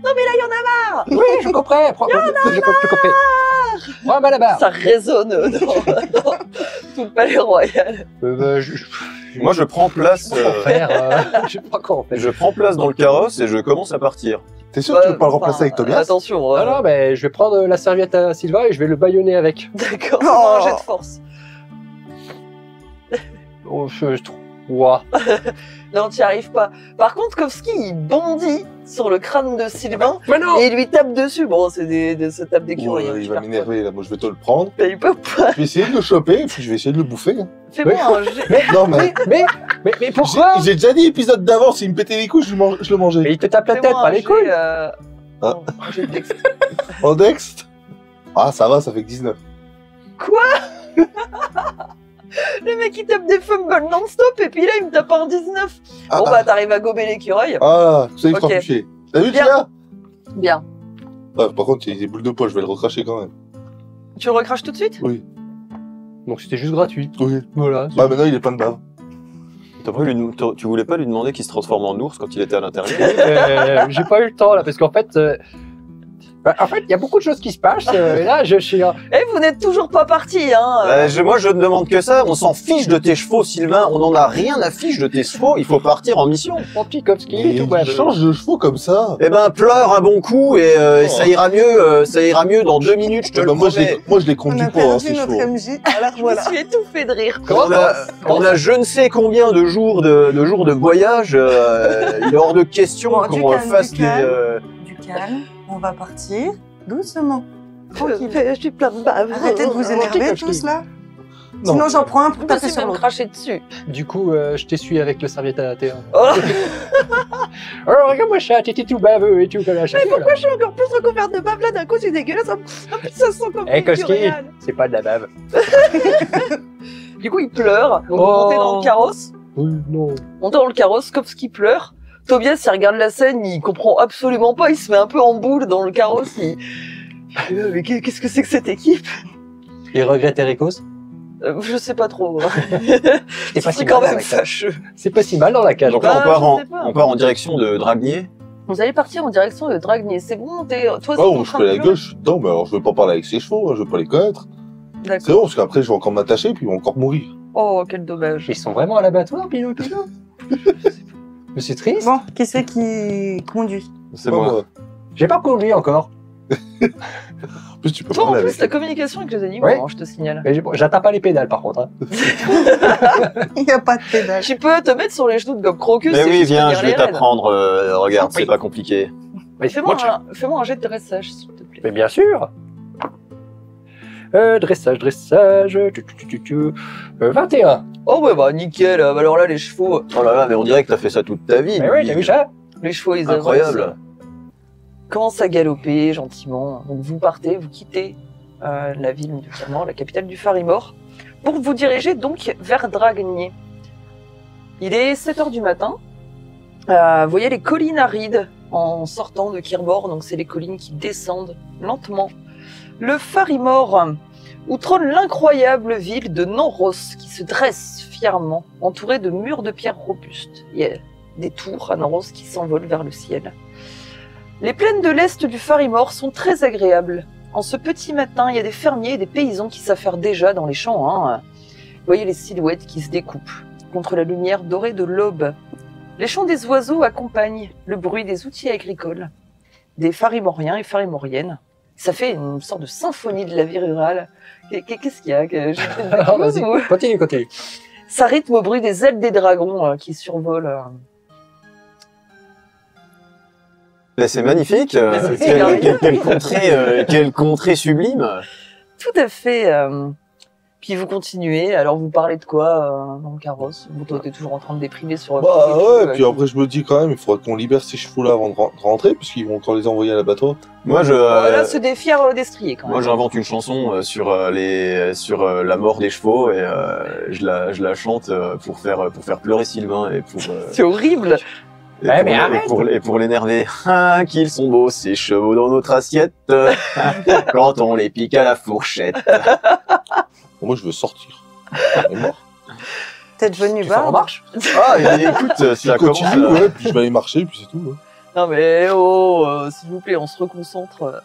Non mais là, il y en a marre. Oui, je comprends. Je comprends. Prends ma là-bas. Ça résonne dans tout le palais royal. Moi, je prends place. Je sais pas comment faire. Je prends place dans le carrosse et je commence à partir. T'es sûr que tu veux pas le remplacer avec Tobias? Attention. Non, mais je vais prendre la serviette à Sylvain et je vais le bâillonner avec. D'accord, Oh. un jet de force. Oh, 3. Non, tu n'y arrives pas. Par contre, Kovski, il bondit sur le crâne de Sylvain Mais non. et il lui tape dessus. Bon, c'est se tape d'écureuil. Ouais, hein, il je va perds m'énerver là, moi je vais te le prendre. pas. Il peut pas. Je vais essayer de le choper et puis je vais essayer de le bouffer. hein. Fais-moi Oui. un jet. Non mais, Mais pourquoi? j'ai déjà dit épisode d'avant, s'il me pétait les couilles, je le mangeais. Mais il te tape la tête, Fais-moi pas un les jet, couilles. non, un jet de dex. En Dext. Ah ça va, ça fait que 19. Le mec, il tape des fumbles non-stop et puis là, il me tape un 19. Ah, Bon, bah, t'arrives à gober l'écureuil. ah, ça y est, Ok. fera plus chier. T'as vu, Bien. tu là? Bien. Ah, par contre, il y a des boules de poids, je vais le recracher quand même. Tu le recraches tout de suite? Oui. Donc c'était juste gratuit. Oui. Voilà. Bah maintenant il est plein de bave. Tu voulais pas lui demander qu'il se transforme en ours quand il était à l'intérieur? J'ai pas eu le temps là, parce qu'en fait, il y a beaucoup de choses qui se passent. Et là, je suis là. Eh, vous n'êtes toujours pas parti, hein. Moi, je ne demande que ça. On s'en fiche de tes chevaux, Sylvain. On n'en a rien à fiche de tes chevaux. Il faut partir en mission. Mon petit Kopski, Il tout bas. change de chevaux comme ça. Eh ben, pleure un bon coup et ça ira mieux dans 2 minutes, je te le Moi, promets. je les On conduis a pas, hein, perdu ces notre chevaux. MJ. Alors Je voilà. me suis étouffée de rire. On a je ne sais combien de jours de voyage. Il est hors de question Bon, du qu'on calme, fasse du calme. des... Du calme, on va partir doucement. Tranquille. Je suis plein de bave. Arrêtez de vous énerver Kopski. tous là. Non. Sinon j'en prends un pour Je me taper suis sur même l'autre. craché dessus. Du coup, je t'essuie avec le serviette à T1. Oh, Oh, regarde-moi ça, t'étais tout baveux et tout comme la chasse. pourquoi je suis encore plus recouverte de bave là d'un coup, c'est dégueulasse. En plus, ça sent comme Eh, du Kopski, réal. c'est pas de la bave. Du coup, il pleure. Donc, vous Oh. montez dans le carrosse. Oui, non. Montez dans le carrosse, Kopski pleure. Tobias, il regarde la scène, il comprend absolument pas, il se met un peu en boule dans le carrosse. Mais qu'est-ce que c'est que cette équipe? Il regrette Ericos. Je sais pas trop. C'est pas si C'est quand mal dans même la cage. fâcheux. C'est pas si mal dans la cage. Donc Bah, là, je sais pas. on part en direction de Dragnier. Vous allez partir en direction de Dragnier. C'est bon, toi, c'est Oh, ton je train fais de la pleurer. gueule, je suis dedans, mais alors je veux pas parler avec ces chevaux, hein, je veux pas les connaître. C'est D'accord. bon, parce qu'après, je vais encore m'attacher, puis ils vont encore mourir. Oh, quel dommage. Ils sont vraiment à l'abattoir, Pino Pino. Mais c'est triste. Bon, qui c'est qui conduit? C'est Pas moi. J'ai pas conduit encore. En plus, tu peux Toi, en parler plus, avec. la communication avec les animaux, Ouais. hein, je te signale. Mais j'atteins pas les pédales par contre. Hein. Il n'y a pas de pédale. Tu peux te mettre sur les genoux de Gob Crocus. Mais et oui, juste viens, tenir je vais les rênes. t'apprendre. Regarde, Oui. c'est pas compliqué. Mais Fais-moi un jet de dressage, s'il te plaît. Mais bien sûr. Dressage. 21. Oh, ouais, bah, nickel. Alors là, les chevaux, Oh là là, mais on dirait que t'as fait ça toute ta vie. Mais oui, t'as vu ça? ils Incroyable. avancent. Commencent à galoper gentiment. Donc, vous partez, vous quittez la ville du Farimor, la capitale du Farimor, pour vous diriger donc vers Dragnier. Il est 7h du matin. Vous voyez les collines arides en sortant de Kirbor, donc c'est les collines qui descendent lentement. Le Farimor, où trône l'incroyable ville de Nanros, qui se dresse fièrement, entourée de murs de pierre robustes. Il y a des tours à Nanros qui s'envolent vers le ciel. Les plaines de l'est du Farimor sont très agréables. En ce petit matin, il y a des fermiers et des paysans qui s'affairent déjà dans les champs. Hein. Vous voyez les silhouettes qui se découpent contre la lumière dorée de l'aube. Les chants des oiseaux accompagnent le bruit des outils agricoles, des Farimoriens et Farimoriennes. Ça fait une sorte de symphonie de la vie rurale. Qu'est-ce qu'il y a J'ai fait une Alors, bêtise vas-y, ou- continue. Ça rythme au bruit des ailes des dragons qui survolent. Mais c'est magnifique. c'est merveilleux. Quelle contrée sublime. Tout à fait. Puis vous continuez, alors vous parlez de quoi dans le carrosse? Vous, toi, t'es toujours en train de déprimer sur... Bah ouais, puis après, je me dis quand même, il faudrait qu'on libère ces chevaux-là avant de rentrer, puisqu'ils vont encore les envoyer à l'abattoir. Moi, Là, se défier d'estrier quand même. Moi, j'invente une chanson sur la mort des chevaux et je la chante pour faire pleurer Sylvain et pour C'est horrible. Ouais, mais arrête. et pour l'énerver. Ah, qu'ils sont beaux ces chevaux dans notre assiette quand on les pique à la fourchette. Moi, je veux sortir. On est mort. T'es devenu Tu fais en barbe. marche? Ah, et écoute, ça commence. Continue, ouais, puis je vais aller marcher, puis c'est tout. Ouais. Non mais s'il vous plaît, on se reconcentre.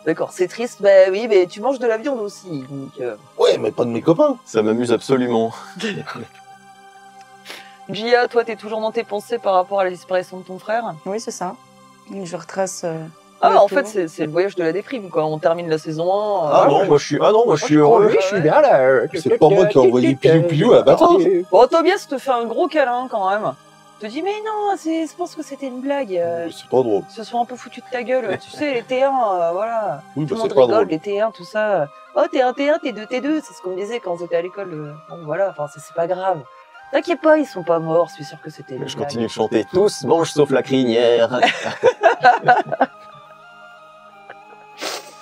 D'accord, c'est triste, bah oui, mais tu manges de la viande aussi. Donc, Ouais, mais pas de mes copains. Ça m'amuse absolument. Gia, toi, t'es toujours dans tes pensées par rapport à la disparition de ton frère? Oui, c'est ça. Je retrace. Ah, le en tour. fait, c'est le voyage de la déprime, quoi. On termine la saison 1. Ah non, moi je suis heureux. Oui, je suis bien là. C'est pas moi qui ai envoyé Pilou Pilou à l'abattoir. Bon, Tobias te fait un gros câlin quand même. Te dit, mais non, je pense que c'était une blague. Mais c'est pas drôle. Ils se sont un peu foutus de ta gueule. Tu sais, les T1, voilà. Oui, Tout bah le c'est monde pas rigole, drôle. les T1, tout ça. Oh, t'es un T1, t'es 2 T2, c'est ce qu'on me disait quand on était à l'école. Bon, voilà, enfin, c'est pas grave. T'inquiète pas, ils sont pas morts, je suis sûr que c'était une Je blague. continue de chanter. Tous mangent sauf la crinière.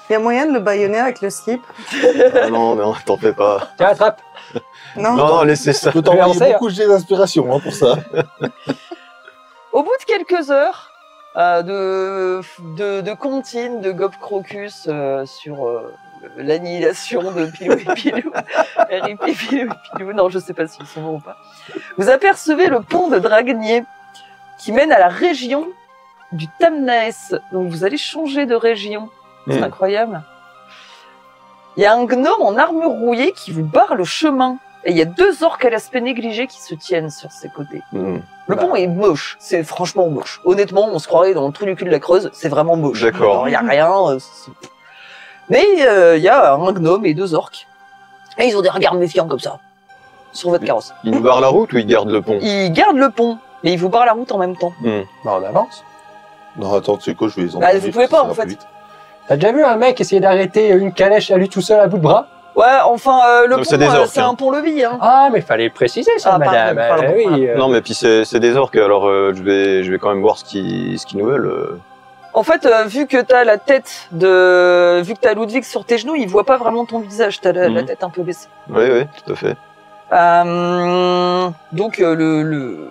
Il y a moyen de le bâillonner avec le slip. Ah non, non, t'en fais pas. Tiens, attrape. Non. Non, non, laissez ça. Je peux t'envoyer Avancez, beaucoup de jets d'inspiration hein, pour ça. Au bout de quelques heures de comptines de Gob Crocus sur l'annihilation de Pilou et Pilou. R.I.P. Pilou et Pilou. Non, je sais pas s'ils sont bons ou pas. Vous apercevez le pont de Dragnier qui mène à la région du Tamnaes. Donc vous allez changer de région. C'est incroyable. Il y a un gnome en armure rouillée qui vous barre le chemin. Et il y a 2 orques à l'aspect négligé qui se tiennent sur ses côtés. Le pont est moche. C'est franchement moche. Honnêtement, on se croirait dans le trou du cul de la Creuse. C'est vraiment moche. D'accord. Il y a rien. Mais il y a un gnome et 2 orques. Et ils ont des regards méfiants comme ça. Sur votre carrosse. Ils nous barrent la route ou ils gardent le pont? Ils gardent le pont. Mais ils vous barrent la route en même temps. Bah, on avance. Non, attends, tu sais quoi, je vais les Bah, emmener. vous pouvez pas, en fait. T'as déjà vu un mec essayer d'arrêter une calèche à lui tout seul à bout de bras? Ouais, enfin, le Non, c'est pont, des orques, c'est hein. un pont-levis. Hein. Ah, mais fallait le préciser, ça, Ah, madame. pardon, Oui, Non, mais puis c'est des orques, alors je vais quand même voir ce qu'ils nous veulent. En fait, vu que t'as la tête de... Vu que t'as Ludwig sur tes genoux, il voit pas vraiment ton visage. T'as la tête un peu baissée. Oui, tout à fait. Donc, je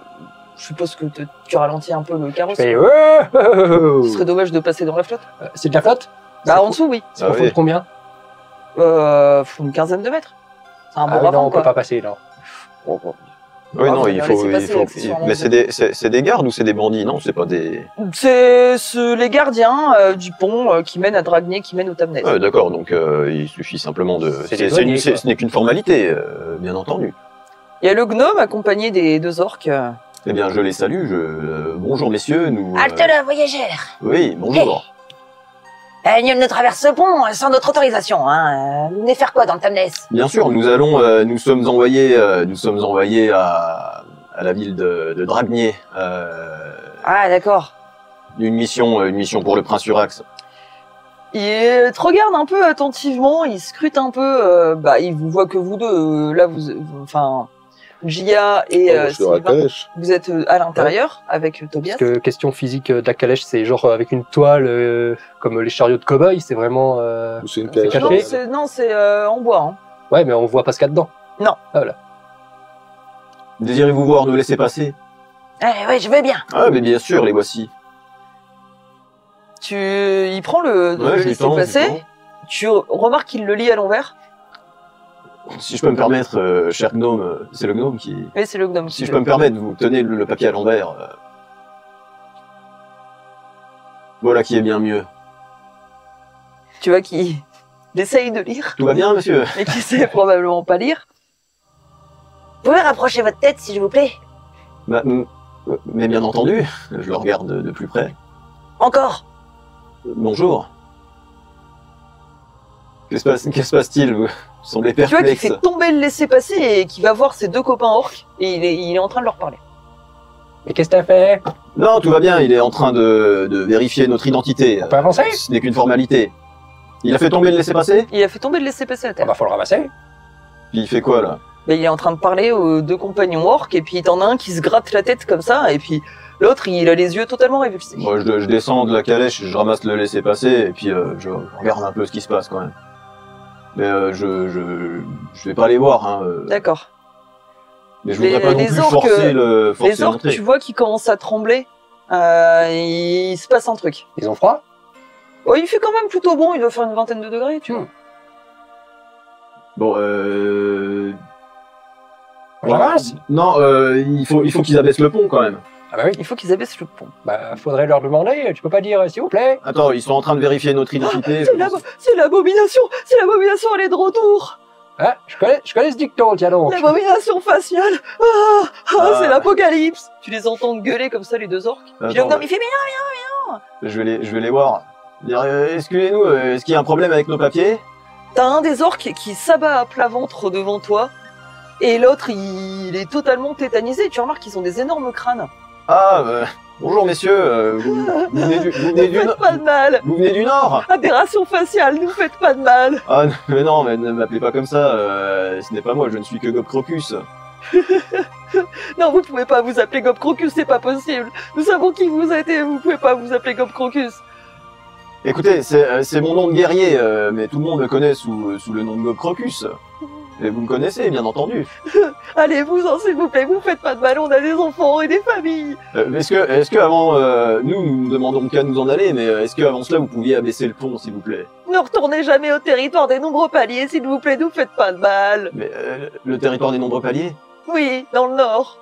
suppose que tu ralentis un peu le carrosse. fais, Ce serait dommage de passer dans la flotte. c'est de la flotte? Bah, en dessous, oui. C'est pour foutre combien? Faut une quinzaine de mètres. C'est un bon Ah oui, ravin, non, on quoi. peut pas passer, là. Bon. Oui, Ah, non, faut il bien faut. laisser passer, accessoirement. Mais c'est des gardes ou c'est des bandits? Non, c'est pas des. C'est les gardiens du pont qui mène à Dragnier, qui mène au Tamnaes. D'accord, donc il suffit simplement de. C'est des douaniers, quoi. Ce n'est qu'une formalité, bien entendu. Il y a le gnome accompagné des 2 orques. Eh bien, je les salue. Bonjour, messieurs. Nous. Halte là, voyageur. Oui, bonjour. Nul ne traverse ce pont sans notre autorisation. Vous venez faire quoi dans le Tamnaes? Bien sûr, nous sommes envoyés à la ville de Dragnier. Ah, d'accord. Une mission pour le prince Urax. Il te regarde un peu attentivement, il scrute un peu. Il vous voit que vous deux. Là, enfin, Gia et Je suis dans la Sylvain, calèche. vous êtes à l'intérieur avec Tobias. Parce que question physique de la calèche, c'est genre avec une toile comme les chariots de cow-boy, c'est vraiment. Ou c'est une c'est calèche. caché. Non, c'est en bois. Hein. Ouais, mais on voit pas ce qu'il y a dedans. Non. Ah, voilà. Désirez-vous voir nous laisser passer? Oui, je veux bien. Ah, mais bien sûr, les voici. Il prend le Ouais, j'ai le temps, laisser-passer. j'ai le temps. Tu remarques qu'il le lit à l'envers. Si je peux me permettre, cher gnome, c'est le gnome qui. Oui, c'est le gnome. Si je peux me permettre, vous tenez le papier à l'envers. Voilà qui est bien mieux. Tu vois qu'il essaye de lire, Tout va bien, monsieur? mais qu'il sait probablement pas lire. Vous pouvez rapprocher votre tête, s'il vous plaît? Mais bien entendu, je le regarde de plus près. Encore. Bonjour. Que se passe-t-il? Vous semblez Tu vois qu'il perplexe. fait tomber le laisser-passer et qu'il va voir ses 2 copains orques et il est en train de leur parler. Mais qu'est-ce que t'as fait? Non, tout va bien, il est en train de vérifier notre identité. On peut avancer? Ce n'est qu'une formalité. Il a fait tomber le laisser-passer? Il a fait tomber le laisser-passer à Ah terre. bah faut le ramasser. Puis il fait quoi, là? Mais il est en train de parler aux 2 compagnons orques et puis t'en as un qui se gratte la tête comme ça et puis l'autre il a les yeux totalement révulsés. Moi, je descends de la calèche, je ramasse le laisser-passer, et puis je regarde un peu ce qui se passe, quand même. Mais je vais pas aller voir, hein. D'accord. Mais je voudrais pas non les plus orques- forcer Les orques, l'entrée. tu vois qu'ils commencent à trembler. Il se passe un truc. Ils ont froid? Oh, il fait quand même plutôt bon, il doit faire une 20aine de degrés, tu vois. Bon, On avance? non, il faut qu'ils abaissent le pont, quand même. Ah bah oui. Il faut qu'ils abaissent le pont. Bah faudrait leur demander, tu peux pas dire s'il vous plaît? Attends, ils sont en train de vérifier notre identité. C'est l'abomination. C'est l'abomination, elle est de retour. Ah, je connais ce dicton, tiens donc. L'abomination faciale. Ah. C'est l'apocalypse. Tu les entends gueuler comme ça, les 2 orques. Puis le Attends, gnome, il fait mais je vais les voir. Dire, excusez-nous, est-ce qu'il y a un problème avec nos papiers? t'as un des orques qui s'abat à plat ventre devant toi. Et l'autre, il est totalement tétanisé. Tu remarques qu'ils ont des énormes crânes. Ah, bonjour messieurs, vous venez du Ne faites pas de mal. vous venez du Nord? Aberration faciale, ne faites pas de mal. Ah, mais non, mais ne m'appelez pas comme ça, ce n'est pas moi, je ne suis que Gob Crocus. Non, vous pouvez pas vous appeler Gob Crocus, c'est pas possible. Nous savons qui vous êtes et vous pouvez pas vous appeler Gob Crocus. Écoutez, c'est mon nom de guerrier, mais tout le monde me connaît sous le nom de Gob Crocus. Et vous me connaissez, bien entendu. Allez-vous-en, s'il vous plaît, vous faites pas de mal, on a des enfants et des familles. Est-ce que avant, nous demandons qu'à nous en aller, mais est-ce que avant cela vous pouviez abaisser le pont, s'il vous plaît? Ne retournez jamais au territoire des nombreux paliers, s'il vous plaît, nous faites pas de mal. Mais le territoire des nombreux paliers? Oui, dans le nord.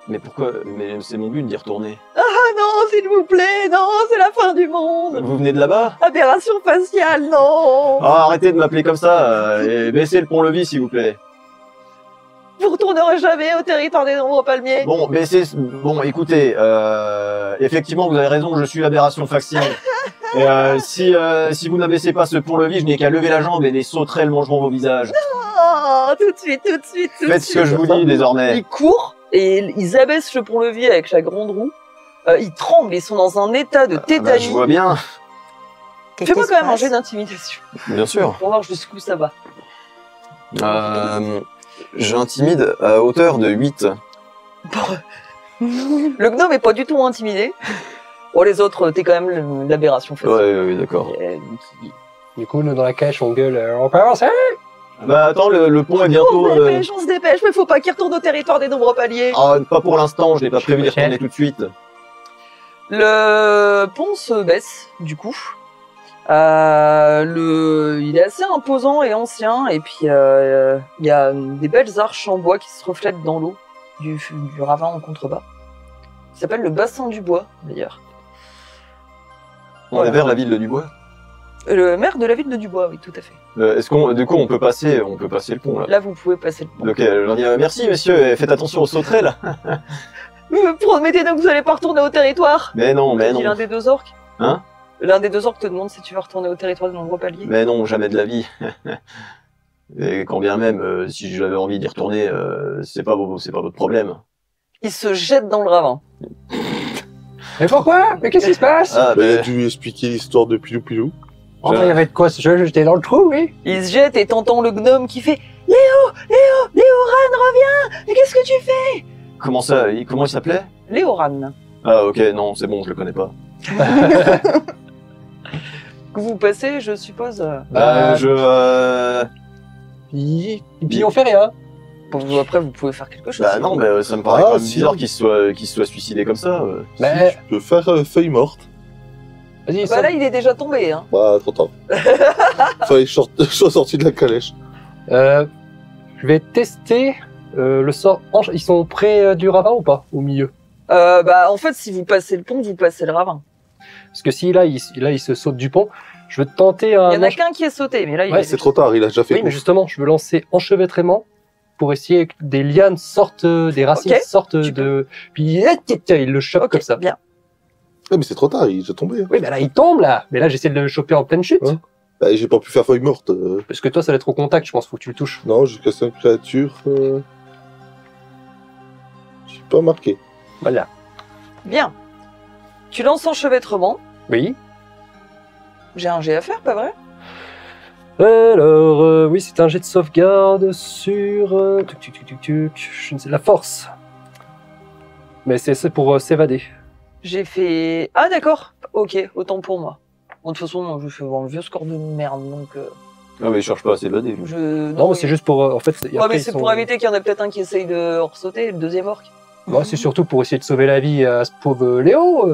Mais pourquoi? Mais c'est mon but d'y retourner. Ah non, s'il vous plaît, non, c'est la fin du monde. Vous venez de là-bas? Aberration faciale, non. Ah, arrêtez de m'appeler comme ça et baissez le pont-levis, s'il vous plaît. Vous retournerez jamais au territoire des nombreux palmiers. Bon, bon, écoutez, effectivement, vous avez raison, je suis l'aberration faciale. Et si vous n'abaissez pas ce pont-levis, je n'ai qu'à lever la jambe et les sauterelles mangeront vos visages. Oh, tout de suite, tout de suite, tout de Faites suite. ce que je vous dis désormais. Ils courent et ils abaissent le pont-levis avec la grande roue. Ils tremblent, ils sont dans un état de Bah, tétanie. je vois bien. Fais-moi quand même un jet d'intimidation. Bien sûr. Pour voir jusqu'où ça va. J'intimide à hauteur de 8. Le gnome est pas du tout intimidé. Bon, les autres, t'es quand même l'aberration faciale. Ouais, d'accord. Du coup, nous, dans la cache, on gueule, on peut avancer. Bah attends, le pont est bientôt... On se dépêche, mais faut pas qu'il retourne au territoire des nombreux paliers. Ah, pas pour l'instant, je n'ai pas prévu d'y Michel. retourner tout de suite. Le pont se baisse, du coup. Il est assez imposant et ancien, et puis il y a des belles arches en bois qui se reflètent dans l'eau du ravin en contrebas. Ça s'appelle le bassin du bois, d'ailleurs. On est vers la ville de Dubois. Le maire de la ville de Dubois, oui, tout à fait. Est-ce qu'on, du coup, on peut passer le pont là. Là, vous pouvez passer le pont. Ok, je leur dis merci messieurs, et faites attention aux sauterelles. Promettez donc que vous allez pas retourner au territoire. Mais non. Dit l'un des deux orques. Hein? L'un des deux orques te demande si tu veux retourner au territoire des nombreux paliers. Mais non, jamais de la vie. Et quand bien même, si j'avais envie d'y retourner, c'est pas votre problème. Il se jette dans le ravin. Mais pourquoi? Mais qu'est-ce qui se passe? Ah, Bah, il a ben, dû expliquer l'histoire de Pilou Pilou. Oh, il y avait de quoi? J'étais dans le trou, oui. Il se jette et t'entends le gnome qui fait Léo, Ran, reviens! Mais qu'est-ce que tu fais? comment il s'appelait? Léo Ran. Ah ok, non, c'est bon, je le connais pas. Que vous passez, je suppose. Puis on fait rien. Après, vous pouvez faire quelque chose. Bah non, mais ça me paraît Ah, quand même si. bizarre qu'il se soit suicidé comme ça. Mais, Tu peux faire feuille morte. vas-y, Bah là, il est déjà tombé. Hein. Bah, trop tard. Fallait que je sois sorti de la calèche. je vais tester le sort. Ils sont près du ravin ou pas? Au milieu? Bah en fait, si vous passez le pont, vous passez le ravin. Parce que si là, il se saute du pont, je veux tenter Il un. y en a qu'un qui est sauté, mais là, il Ouais, est C'est trop tard, il a déjà fait. Oui, mais justement, je veux lancer enchevêtrement pour essayer que des lianes sortent, des racines Ok, sortent tu de. Puis il le chope Ok, comme ça. bien. Ouais, mais c'est trop tard, il est déjà tombé. Oui, mais là, il tombe là. Mais là, j'essaie de le choper en pleine chute. Ouais. Bah, j'ai pas pu faire feuille morte. Parce que toi, ça va être au contact, je pense. Faut que tu le touches. Non, jusqu'à 5 créatures. Je suis pas marqué. Voilà. Bien. Tu lances enchevêtrement. Oui. J'ai un jet à faire, pas vrai? Alors, oui, c'est un jet de sauvegarde sur je ne sais, la force. Mais c'est pour s'évader. J'ai fait... Ah d'accord, ok, autant pour moi. Bon, de toute façon, je fais un vieux score de merde, donc... Non mais il cherche pas à s'évader. lui. Non, mais c'est juste pour. En fait, Ouais, mais c'est pour éviter qu'il y en ait peut-être un qui essaye de sauter, le deuxième orque. Ouais, c'est surtout pour essayer de sauver la vie à ce pauvre Léo.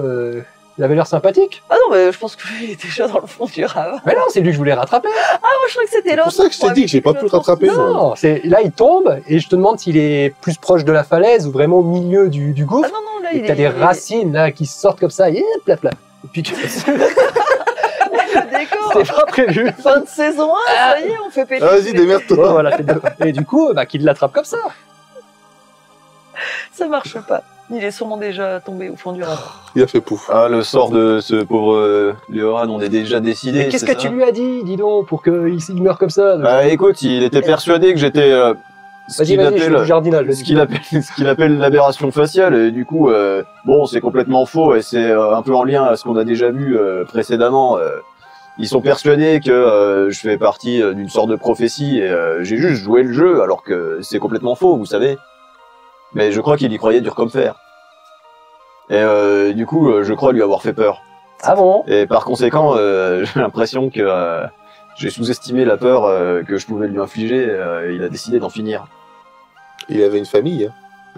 Il avait l'air sympathique. Ah non, mais je pense que lui, il est déjà dans le fond du ravin. Mais non, c'est lui que je voulais rattraper. Ah, moi, je crois que c'était C'est l'autre. pour ça que je t'ai dit que j'ai pas pu le rattraper. Non, c'est là il tombe et je te demande s'il est plus proche de la falaise ou vraiment au milieu du Ah gouffre. non, non, là, Et il t'as est... des racines là qui sortent comme ça, et hop, là. Et puis D'accord. c'est pas prévu. Fin de saison 1, ça y est, on fait péter. Ah, vas-y, démerde-toi. Ouais, voilà, c'est deux. Et du coup, qu'il l'attrape comme ça. Ça marche pas. Il est sûrement déjà tombé au fond du ravin. Il a fait pouf. Ah, le sort de ce pauvre Léoran, on est déjà décidé. Mais qu'est-ce c'est que ça tu lui as dit, dis donc, pour qu'il meure comme ça? Bah écoute, il était persuadé que j'étais ce Vas-y, qu'il vas-y, je fais appelle du jardinage. ce qu'il appelle l'aberration faciale, et du coup bon, c'est complètement faux et c'est un peu en lien à ce qu'on a déjà vu précédemment. Ils sont persuadés que je fais partie d'une sorte de prophétie et j'ai juste joué le jeu alors que c'est complètement faux, vous savez. Mais je crois qu'il y croyait dur comme fer. Et du coup, je crois lui avoir fait peur. Ah bon? Et par conséquent, j'ai l'impression que j'ai sous-estimé la peur que je pouvais lui infliger. Il a décidé d'en finir. Il avait une famille. Hein.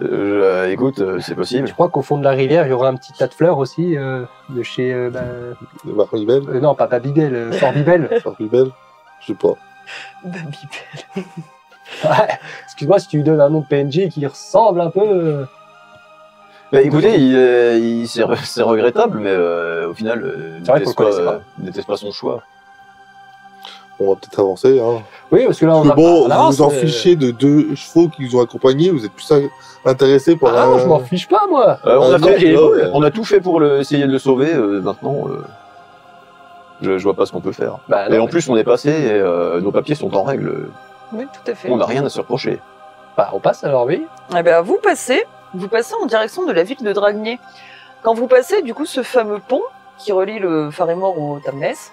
Écoute, c'est possible. Je crois qu'au fond de la rivière, il y aura un petit tas de fleurs aussi de chez... De Maribel, non, pas Babybel, Fort Bibel. Maribel, je sais pas. Babybel. Ouais, excuse-moi si tu lui donnes un nom de PNJ qui ressemble un peu... Bah, écoutez, c'est regrettable, mais au final, C'est vrai qu'on le connaissait pas. n'était pas son choix. On va peut-être avancer, hein. Oui, parce que là, Parce on que a bon, on vous avance, vous en fichez de 2 chevaux qui vous ont accompagné, vous êtes plus intéressé par Ah, je m'en fiche pas, moi. On, a non, fait- non, on a tout fait pour essayer de le sauver. Maintenant, je vois pas ce qu'on peut faire. Bah, Et non, en plus, on est passé, et nos papiers sont en règle. Oui, tout à fait. On n'a rien à se reprocher. bah, on passe alors, oui. Eh ben, vous passez en direction de la ville de Dragnier. Quand vous passez, du coup, ce fameux pont qui relie le Farimore au Tamnès,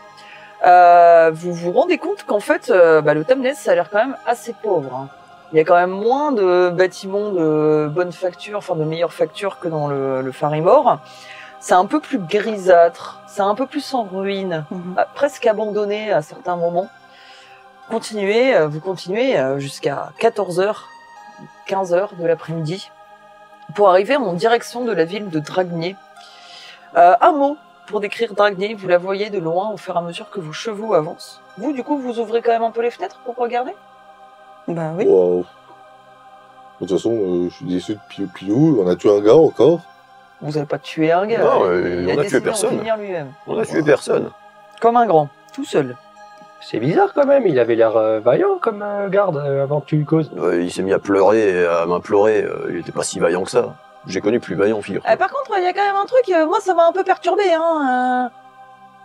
vous vous rendez compte qu'en fait, le Tamnès, ça a l'air quand même assez pauvre. Hein. Il y a quand même moins de bâtiments de bonne facture, enfin de meilleure facture que dans le Farimore. C'est un peu plus grisâtre, c'est un peu plus en ruine, presque abandonné à certains moments. Vous continuez jusqu'à 14h, 15h de l'après-midi pour arriver en direction de la ville de Dragnier. Un mot pour décrire Dragnier, vous la voyez de loin au fur et à mesure que vos chevaux avancent. Vous, du coup, vous ouvrez quand même un peu les fenêtres pour regarder? Bah oui. Wow. De toute façon, je suis déçu de Piou. On a tué un gars encore. Vous n'avez pas tué un gars. Non, il on a tué décidé d'en personne. finir lui-même. On a tué personne. Comme un grand, tout seul. C'est bizarre quand même, il avait l'air vaillant comme garde avant que tu lui causes. Il s'est mis à pleurer et à m'implorer. Il était pas si vaillant que ça. J'ai connu plus vaillant, figure. Par contre, il y a quand même un truc, moi ça m'a un peu perturbé. Hein.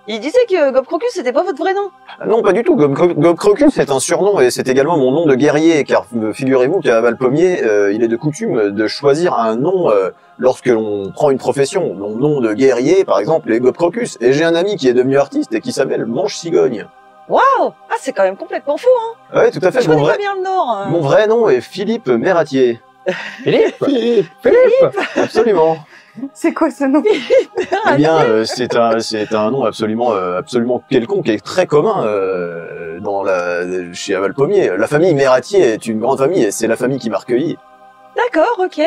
Il disait que Gob Crocus, c'était pas votre vrai nom. Non, pas du tout. Gob Crocus, c'est un surnom et c'est également mon nom de guerrier, car figurez-vous qu'à Valpommier, il est de coutume de choisir un nom lorsque l'on prend une profession. Mon nom de guerrier, par exemple, est Gob Crocus. Et j'ai un ami qui est devenu artiste et qui s'appelle Manche Cigogne. Waouh! Ah, c'est quand même complètement fou, hein. Ouais, tout à fait. Je connais pas bien le Nord. Hein. Mon vrai nom est Philippe Meratier. Philippe Philippe. Absolument. C'est quoi ce nom? Eh bien, c'est un nom absolument quelconque et très commun chez Valpommier. La famille Meratier est une grande famille et c'est la famille qui m'a recueilli. D'accord, ok.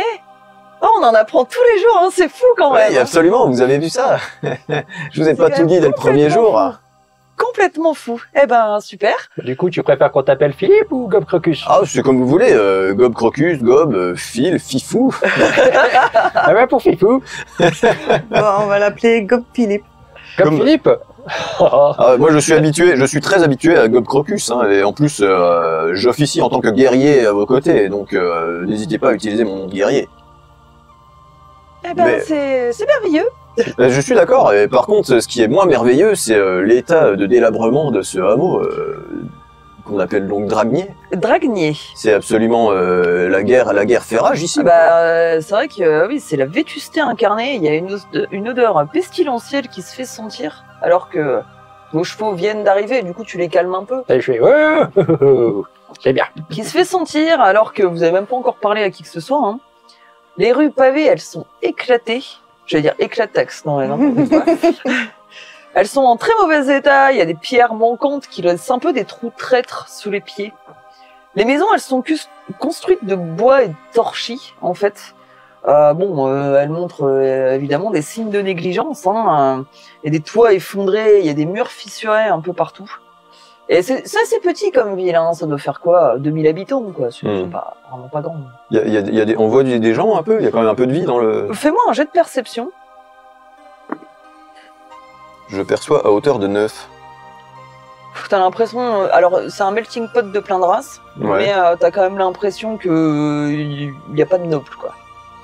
Oh, on en apprend tous les jours, hein. C'est fou quand même. Oui, absolument, vous avez vu ça. Je vous ai pas C'est tout dit dès le premier complètement jour. fou. Complètement fou. Eh ben, super. Du coup, tu préfères qu'on t'appelle Philippe ou Gob Crocus? Ah, c'est comme vous voulez, Gob Crocus, Gob, Phil, Fifou. Ah ouais, pour Fifou. Bon, on va l'appeler Gob Philippe. Comme Comme- Philippe. Ah, moi je suis très habitué à Gob Crocus, hein, et en plus j'officie en tant que guerrier à vos côtés, donc n'hésitez pas à utiliser mon nom de guerrier. Eh ben, Mais- c'est merveilleux. Je suis d'accord, et par contre ce qui est moins merveilleux, c'est l'état de délabrement de ce hameau qu'on appelle donc Dragnier. Dragnier. C'est absolument la guerre fait rage ici. Ah bah, c'est vrai que oui, c'est la vétusté incarnée. Il y a une odeur pestilentielle qui se fait sentir, alors que vos chevaux viennent d'arriver. Du coup, tu les calmes un peu. Et je fais, ouais, c'est bien. Qui se fait sentir, alors que vous avez même pas encore parlé à qui que ce soit. Hein. Les rues pavées, elles sont éclatées. J'allais dire éclatax, non, mais n'importe quoi. Elles sont en très mauvais état. Il y a des pierres manquantes qui laissent un peu des trous traîtres sous les pieds. Les maisons, elles sont construites de bois et de torchis, en fait. Elles montrent évidemment des signes de négligence. Hein. Il y a des toits effondrés, il y a des murs fissurés un peu partout. Et c'est assez petit comme ville, hein. Ça doit faire quoi, 2000 habitants, quoi. C'est vraiment pas grand. On voit des gens un peu, il y a quand même un peu de vie dans le... Fais-moi un jet de perception. Je perçois à hauteur de 9. T'as l'impression, alors c'est un melting pot de plein de races, Ouais. mais t'as quand même l'impression que il y a pas de nobles, quoi.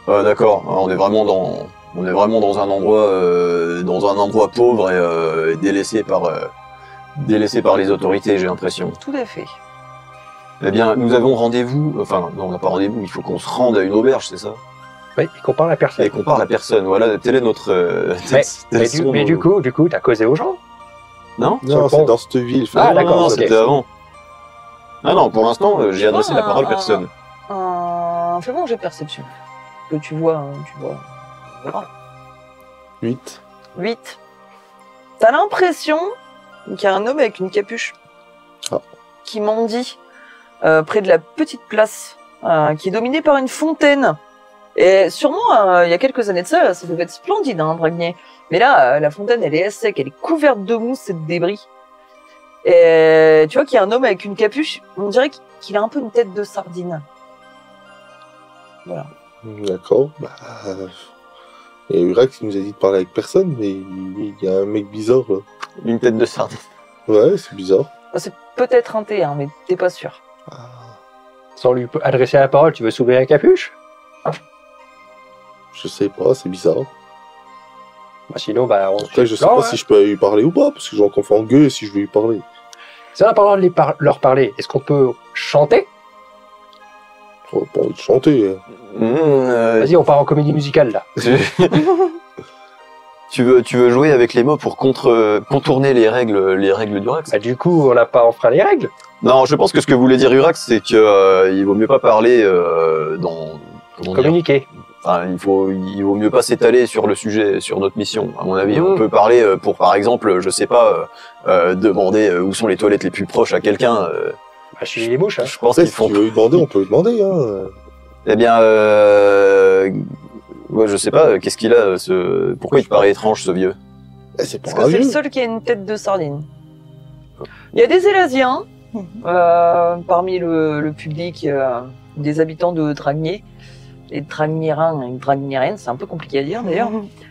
Ah, d'accord, on est vraiment dans un endroit pauvre et délaissé par les autorités, j'ai l'impression. Tout à fait. Eh bien, nous avons rendez-vous, enfin, non, on n'a pas rendez-vous, il faut qu'on se rende à une auberge, c'est ça? Oui, et qu'on parle à personne. Et qu'on parle à personne, voilà, tel est notre... Mais du coup, t'as causé aux gens? Non? Non, c'est dans cette ville. Ah, Non, d'accord, non, ok. c'était avant. Ah non, pour l'instant, j'ai adressé la parole à Ah. personne. Fais-moi un jet de perception. Que tu vois, hein, on verra. 8. 8. T'as l'impression qu'il y a un homme avec une capuche qui mendie près de la petite place qui est dominée par une fontaine Et sûrement, il y a quelques années de ça devait être splendide, hein, Dragnier. Mais là, la fontaine, elle est à sec, elle est couverte de mousse et de débris. Et tu vois qu'il y a un homme avec une capuche, on dirait qu'il a un peu une tête de sardine. Voilà. D'accord. Bah, il y a Urax qui nous a dit de parler avec personne, mais il y a un mec bizarre là. Une tête de sardine. Ouais, c'est bizarre. C'est peut-être un thé, hein, mais t'es pas sûr. Ah. Sans lui adresser la parole, tu veux soulever la capuche? Je sais pas, c'est bizarre. Bah, sinon, bah, on... Après, je sais pas si je peux lui parler ou pas, parce que j'en confonds gueux si je veux lui parler. Si on a pas le droit de leur parler, est-ce qu'on peut chanter? Oh, pas envie de chanter. Vas-y, on part en comédie musicale, là. Tu veux jouer avec les mots pour contourner les règles d'Urax? Bah, du coup, on n'a pas enfreint les règles. Non, je pense que ce que voulait dire Urax, c'est que il vaut mieux pas parler dans... Comment dire, Communiquer. enfin, il vaut mieux pas s'étaler sur le sujet, sur notre mission. À mon avis, on peut parler pour, par exemple, je sais pas, demander où sont les toilettes les plus proches à quelqu'un. Bah, chez les mouches, hein. Je pense Après, qu'ils si font. tu veux lui demander, on peut lui demander. Hein. Eh bien, ouais, je sais pas, qu'est-ce qu'il a, pourquoi il te paraît étrange, ce vieux? Eh, c'est pas Parce que c'est le vieux. seul qui a une tête de sardine. Il y a des Élasiens parmi le public des habitants de Dragnier. Les Dragnierins et Dragnierènes, c'est un peu compliqué à dire d'ailleurs.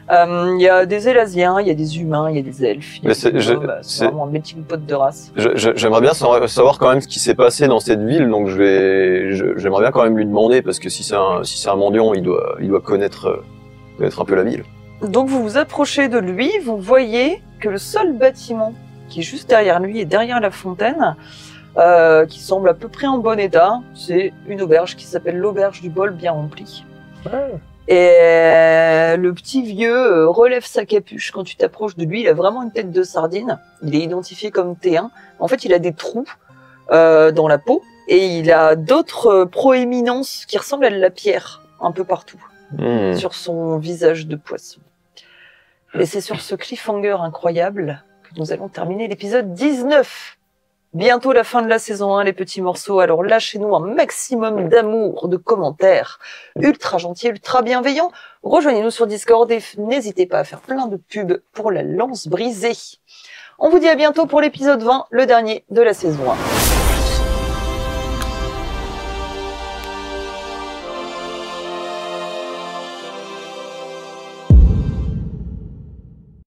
Il y a des Élasiens, il y a des humains, il y a des elfes. Mais c'est vraiment un melting pot de race. J'aimerais bien savoir quand même ce qui s'est passé dans cette ville, donc j'aimerais bien quand même lui demander, parce que si c'est un mendiant, il doit connaître un peu la ville. Donc vous vous approchez de lui, vous voyez que le seul bâtiment qui est juste derrière lui et derrière la fontaine, qui semble à peu près en bon état, c'est une auberge qui s'appelle l'auberge du bol bien rempli. Ouais. Et le petit vieux relève sa capuche. Quand tu t'approches de lui, il a vraiment une tête de sardine. Il est identifié comme T1. En fait, il a des trous dans la peau et il a d'autres proéminences qui ressemblent à de la pierre un peu partout sur son visage de poisson. Et c'est sur ce cliffhanger incroyable que nous allons terminer l'épisode 19. Bientôt la fin de la saison 1, les petits morceaux. Alors lâchez-nous un maximum d'amour, de commentaires, ultra gentils, ultra bienveillants. Rejoignez-nous sur Discord et n'hésitez pas à faire plein de pubs pour la lance brisée. On vous dit à bientôt pour l'épisode 20, le dernier de la saison 1.